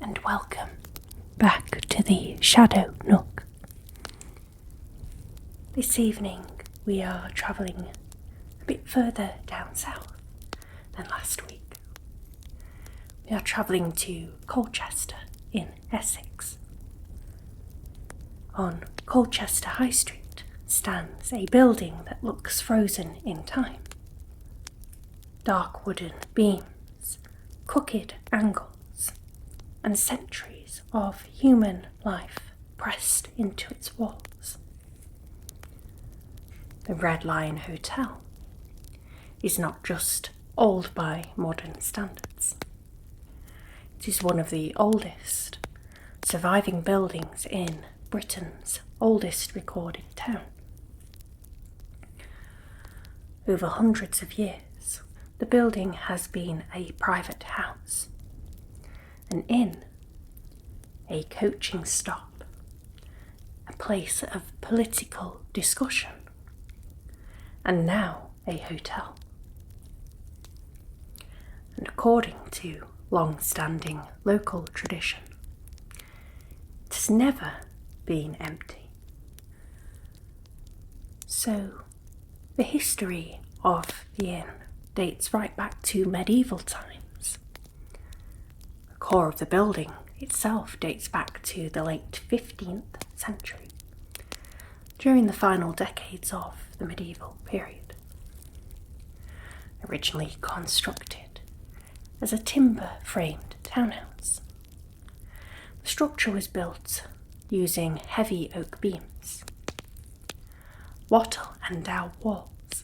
and welcome back to the Shadow Nook. This evening we are travelling a bit further down south than last week. We are travelling to Colchester in Essex. On Colchester High Street stands a building that looks frozen in time. Dark wooden beams, crooked angles, and centuries of human life pressed into its walls. The Red Lion Hotel is not just old by modern standards. It is one of the oldest surviving buildings in Britain's oldest recorded town. Over hundreds of years, the building has been a private house, an inn, a coaching stop, a place of political discussion, and now a hotel. And according to long-standing local tradition, it has never been empty. So, the history of the inn dates right back to medieval times. The core of the building itself dates back to the late 15th century, during the final decades of the medieval period. Originally constructed as a timber-framed townhouse, the structure was built using heavy oak beams, wattle and dowel walls,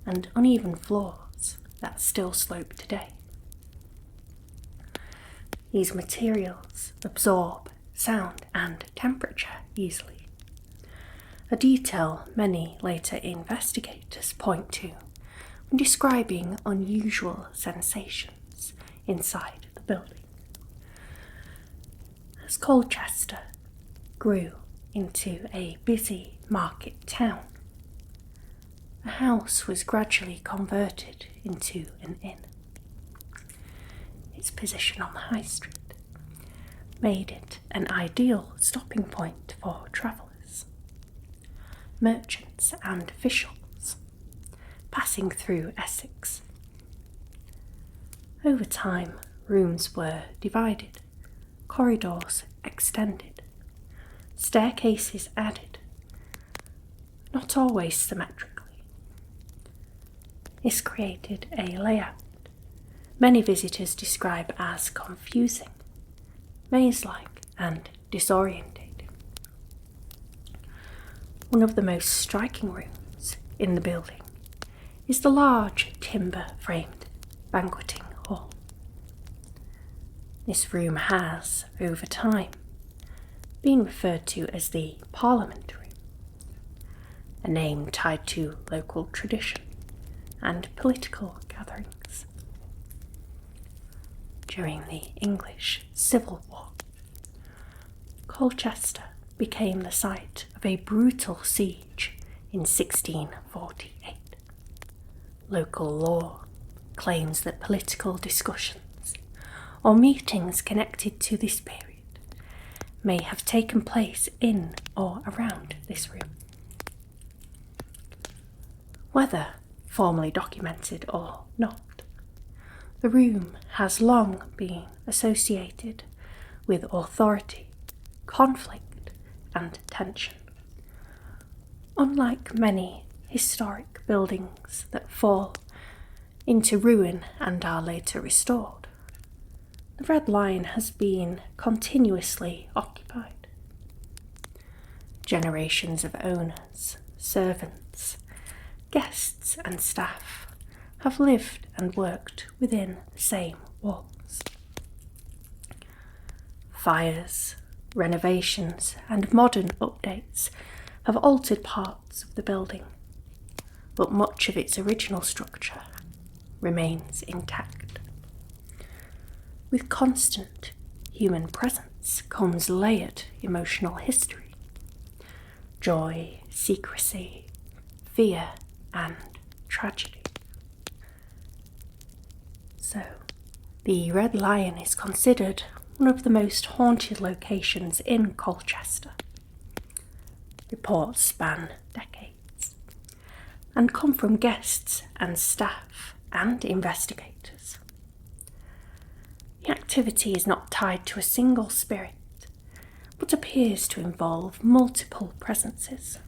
and uneven floors that still slope today. These materials absorb sound and temperature easily, a detail many later investigators point to when describing unusual sensations inside the building. As Colchester grew into a busy market town, the house was gradually converted into an inn. Its position on the high street made it an ideal stopping point for travellers, merchants and officials passing through Essex. Over time, rooms were divided, corridors extended, staircases added, not always symmetrically. This created a layout many visitors describe as confusing, maze-like and disorientating. One of the most striking rooms in the building is the large timber-framed banqueting hall. This room has, over time, been referred to as the Parliament Room, a name tied to local tradition and political gatherings. During the English Civil War, Colchester became the site of a brutal siege in 1648. Local law claims that political discussions or meetings connected to this period may have taken place in or around this room. Whether formally documented or not, the room has long been associated with authority, conflict, and tension. Unlike many historic buildings that fall into ruin and are later restored, the Red Lion has been continuously occupied. Generations of owners, servants, guests and staff have lived and worked within the same walls. Fires, renovations and modern updates have altered parts of the building, but much of its original structure remains intact. With constant human presence comes layered emotional history, joy, secrecy, fear and tragedy. So, the Red Lion is considered one of the most haunted locations in Colchester. Reports span decades and come from guests and staff and investigators. The activity is not tied to a single spirit, but appears to involve multiple presences,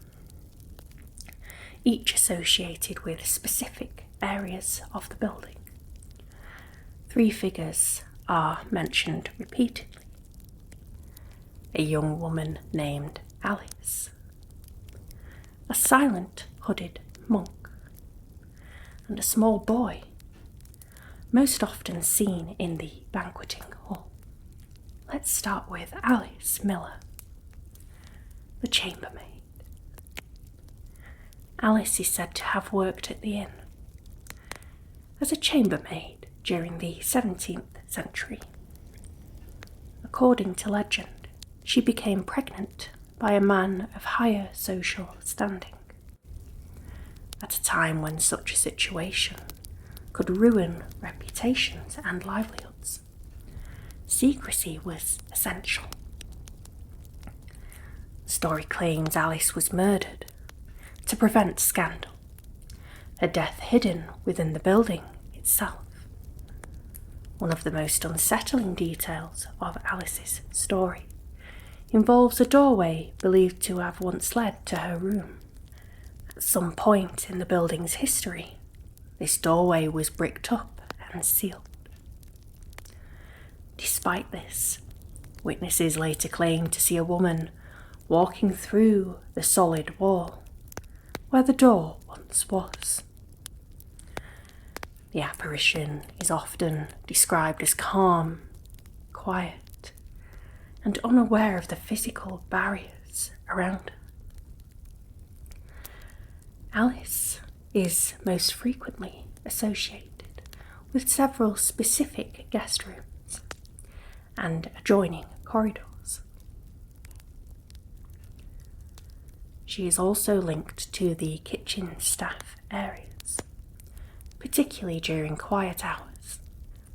each associated with specific areas of the building. 3 figures are mentioned repeatedly: a young woman named Alice, a silent hooded monk, and a small boy, most often seen in the banqueting hall. Let's start with Alice Miller, the chambermaid. Alice is said to have worked at the inn as a chambermaid during the 17th century. According to legend, she became pregnant by a man of higher social standing, at a time when such a situation could ruin reputations and livelihoods. Secrecy was essential. The story claims Alice was murdered to prevent scandal, her death hidden within the building itself. One of the most unsettling details of Alice's story involves a doorway believed to have once led to her room. At some point in the building's history, this doorway was bricked up and sealed. Despite this, witnesses later claimed to see a woman walking through the solid wall where the door once was. The apparition is often described as calm, quiet, and unaware of the physical barriers around her. Alice is most frequently associated with several specific guest rooms and adjoining corridors. She is also linked to the kitchen staff areas, particularly during quiet hours.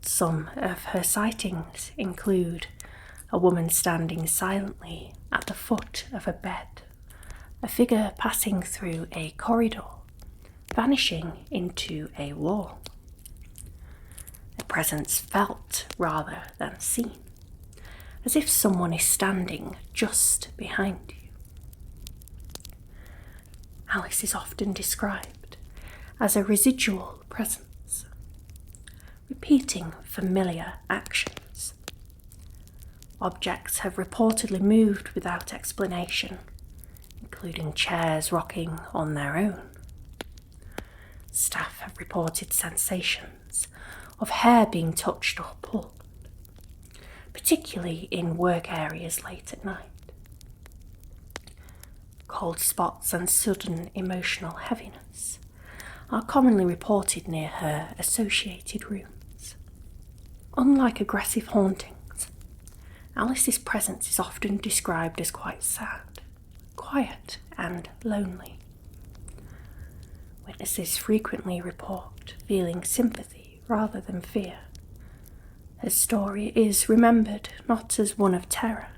Some of her sightings include a woman standing silently at the foot of a bed, a figure passing through a corridor, vanishing into a wall, a presence felt rather than seen, as if someone is standing just behind you. Alice is often described as a residual presence, repeating familiar actions. Objects have reportedly moved without explanation, including chairs rocking on their own. Staff have reported sensations of hair being touched or pulled, particularly in work areas late at night. Cold spots and sudden emotional heaviness are commonly reported near her associated rooms. Unlike aggressive hauntings, Alice's presence is often described as quite sad, quiet, and lonely. Witnesses frequently report feeling sympathy rather than fear. Her story is remembered not as one of terror,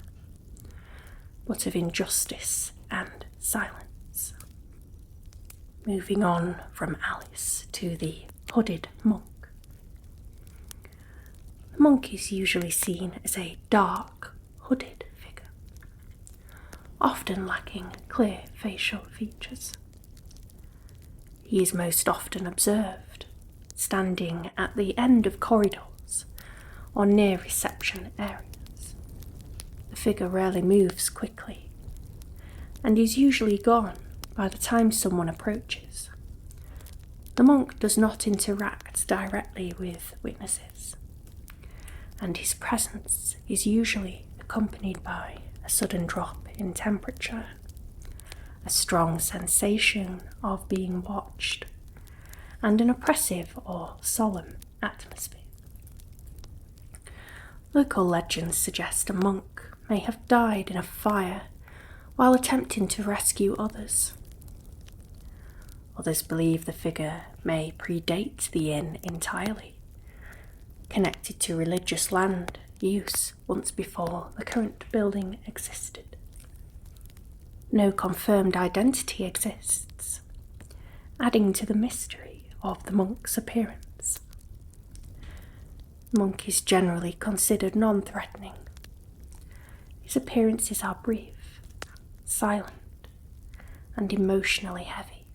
but of injustice and silence. Moving on from Alice to the hooded monk. The monk is usually seen as a dark, hooded figure, often lacking clear facial features. He is most often observed standing at the end of corridors or near reception areas. The figure rarely moves quickly and is usually gone by the time someone approaches. The monk does not interact directly with witnesses, and his presence is usually accompanied by a sudden drop in temperature, a strong sensation of being watched, and an oppressive or solemn atmosphere. Local legends suggest a monk may have died in a fire while attempting to rescue others. Others believe the figure may predate the inn entirely, connected to religious land use once before the current building existed. No confirmed identity exists, adding to the mystery of the monk's appearance. The monk is generally considered non-threatening. His appearances are brief, silent, and emotionally heavy.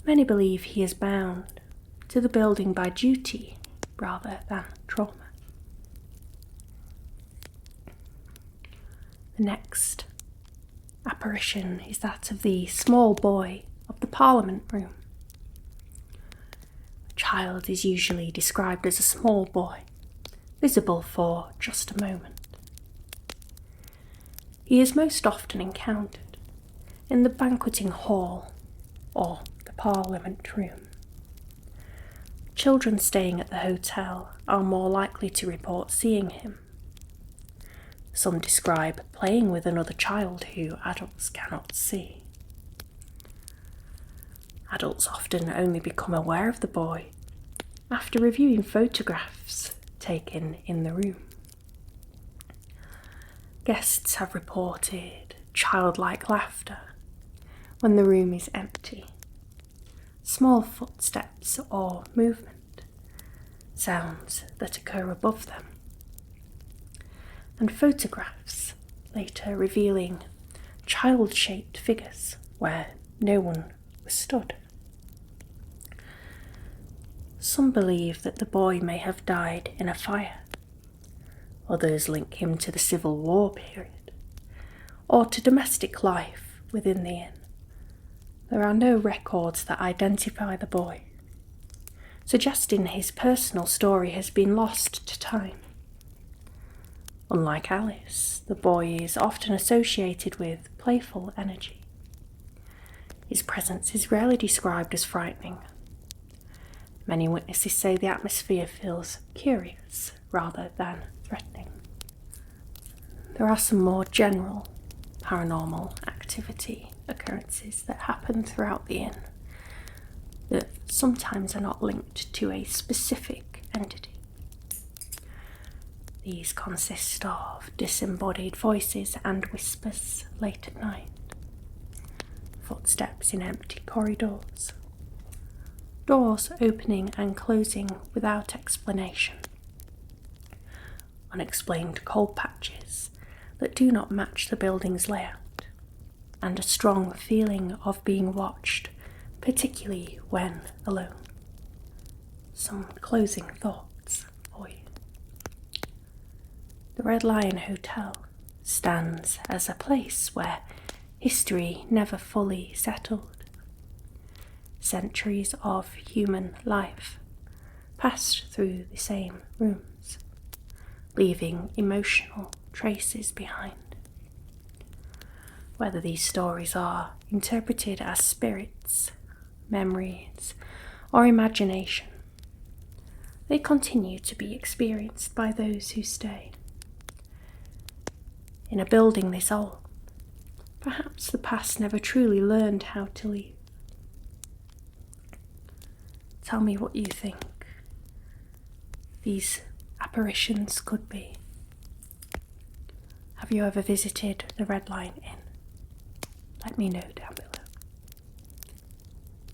Many believe he is bound to the building by duty rather than trauma. The next apparition is that of the small boy of the Parliament room. The child is usually described as a small boy, visible for just a moment. He is most often encountered in the banqueting hall or the Parliament room. Children staying at the hotel are more likely to report seeing him. Some describe playing with another child who adults cannot see. Adults often only become aware of the boy after reviewing photographs taken in the room. Guests have reported childlike laughter when the room is empty, small footsteps or movement, sounds that occur above them, and photographs later revealing child-shaped figures where no one was stood. Some believe that the boy may have died in a fire. Others link him to the Civil War period, or to domestic life within the inn. There are no records that identify the boy, suggesting his personal story has been lost to time. Unlike Alice, the boy is often associated with playful energy. His presence is rarely described as frightening. Many witnesses say the atmosphere feels curious rather than threatening. There are some more general paranormal activity occurrences that happen throughout the inn that sometimes are not linked to a specific entity. These consist of disembodied voices and whispers late at night, footsteps in empty corridors, doors opening and closing without explanation, unexplained cold patches that do not match the building's layout, and a strong feeling of being watched, particularly when alone. Some closing thoughts for you. The Red Lion Hotel stands as a place where history never fully settled. Centuries of human life passed through the same rooms, leaving emotional traces behind. Whether these stories are interpreted as spirits, memories, or imagination, they continue to be experienced by those who stay. In a building this old, perhaps the past never truly learned how to leave. Tell me what you think these apparitions could be. Have you ever visited the Red Lion Inn? Let me know down below.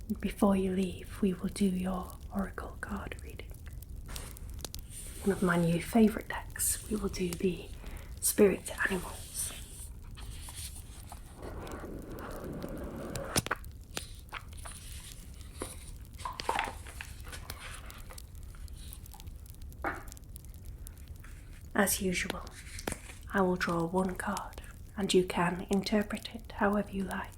And before you leave, we will do your oracle card reading. One of my new favourite decks, we will do the spirit animals. As usual, I will draw one card and you can interpret it however you like.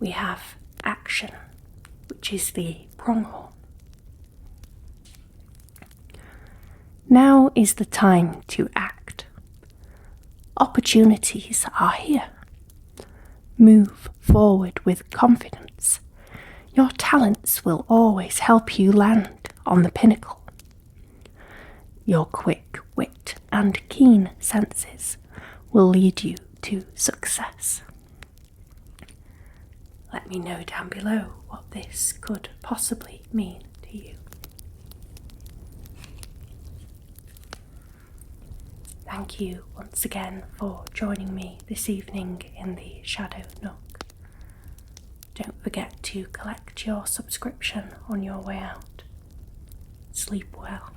We have action, which is the pronghorn. Now is the time to act. opportunities are here. Move forward with confidence. Your talents will always help you land on the pinnacle. Your quick wit and keen senses will lead you to success. Let me know down below what this could possibly mean to you. Thank you once again for joining me this evening in the Shadow Nook. Don't forget to collect your subscription on your way out. Sleep well.